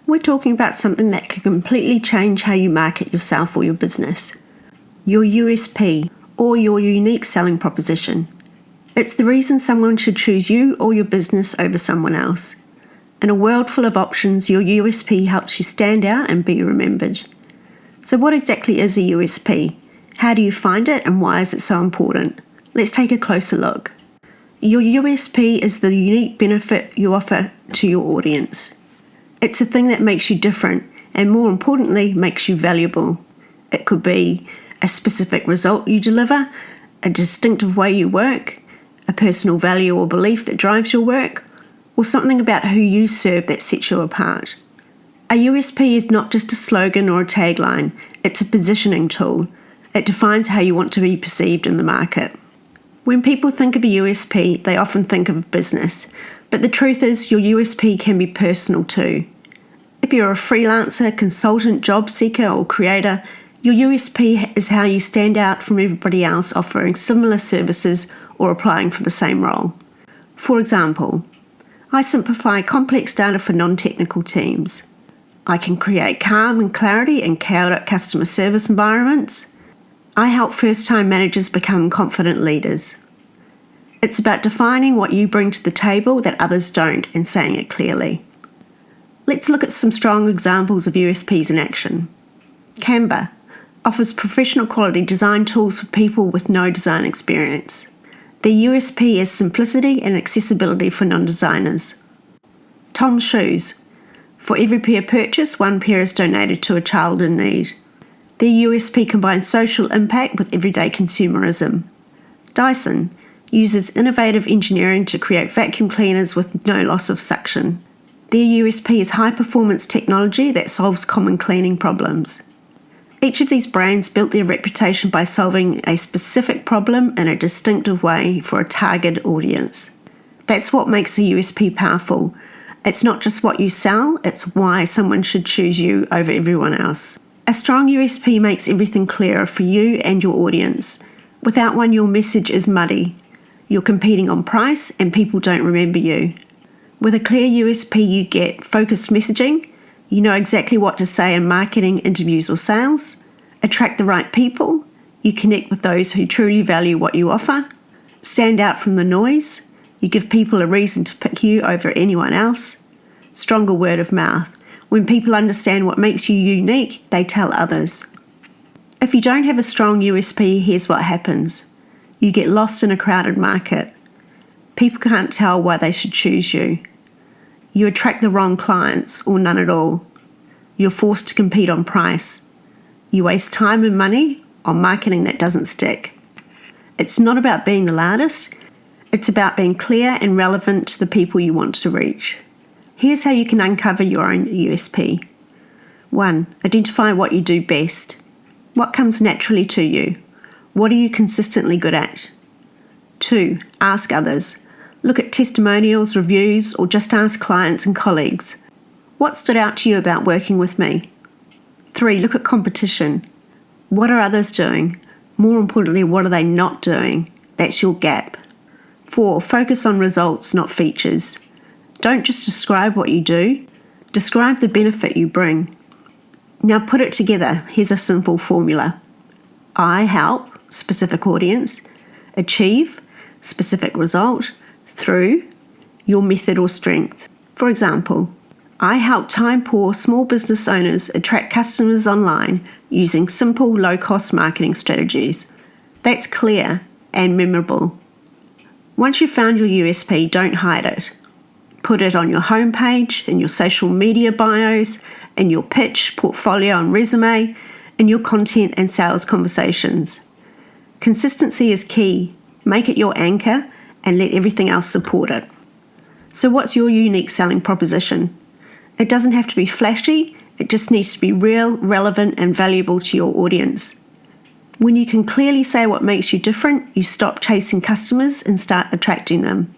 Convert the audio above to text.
We're talking about something that can completely change how you market yourself or your business. Your USP, or your unique selling proposition. It's the reason someone should choose you or your business over someone else. In a world full of options, your USP helps you stand out and be remembered. So what exactly is a USP? How do you find it and why is it so important? Let's take a closer look. Your USP is the unique benefit you offer to your audience. It's a thing that makes you different and, more importantly, makes you valuable. It could be a specific result you deliver, a distinctive way you work, a personal value or belief that drives your work, or something about who you serve that sets you apart. A USP is not just a slogan or a tagline, it's a positioning tool. It defines how you want to be perceived in the market. When people think of a USP, they often think of a business, but the truth is your USP can be personal too. If you're a freelancer, consultant, job seeker, or creator, your USP is how you stand out from everybody else offering similar services or applying for the same role. For example, I simplify complex data for non-technical teams. I can create calm and clarity in chaotic customer service environments. I help first-time managers become confident leaders. It's about defining what you bring to the table that others don't and saying it clearly. Let's look at some strong examples of USPs in action. Canva offers professional quality design tools for people with no design experience. Their USP is simplicity and accessibility for non-designers. Tom's Shoes. For every pair purchased, one pair is donated to a child in need. Their USP combines social impact with everyday consumerism. Dyson uses innovative engineering to create vacuum cleaners with no loss of suction. Their USP is high-performance technology that solves common cleaning problems. Each of these brands built their reputation by solving a specific problem in a distinctive way for a target audience. That's what makes a USP powerful. It's not just what you sell, it's why someone should choose you over everyone else. A strong USP makes everything clearer for you and your audience. Without one, your message is muddy. You're competing on price and people don't remember you. With a clear USP, you get focused messaging. You know exactly what to say in marketing, interviews, or sales. Attract the right people. You connect with those who truly value what you offer. Stand out from the noise. You give people a reason to pick you over anyone else. Stronger word of mouth. When people understand what makes you unique, they tell others. If you don't have a strong USP, here's what happens. You get lost in a crowded market. People can't tell why they should choose you. You attract the wrong clients or none at all. You're forced to compete on price. You waste time and money on marketing that doesn't stick. It's not about being the loudest. It's about being clear and relevant to the people you want to reach. Here's how you can uncover your own USP. 1. Identify what you do best. What comes naturally to you? What are you consistently good at? 2. Ask others. Look at testimonials, reviews, or just ask clients and colleagues. What stood out to you about working with me? 3. Look at competition. What are others doing? More importantly, what are they not doing? That's your gap. 4. Focus on results, not features. Don't just describe what you do. Describe the benefit you bring. Now put it together. Here's a simple formula. I help, specific audience, achieve, specific result, through your method or strength. For example, I help time-poor small business owners attract customers online using simple, low-cost marketing strategies. That's clear and memorable. Once you've found your USP, don't hide it. Put it on your homepage, in your social media bios, in your pitch, portfolio and resume, in your content and sales conversations. Consistency is key. Make it your anchor and let everything else support it. So what's your unique selling proposition? It doesn't have to be flashy, it just needs to be real, relevant, and valuable to your audience. When you can clearly say what makes you different, you stop chasing customers and start attracting them.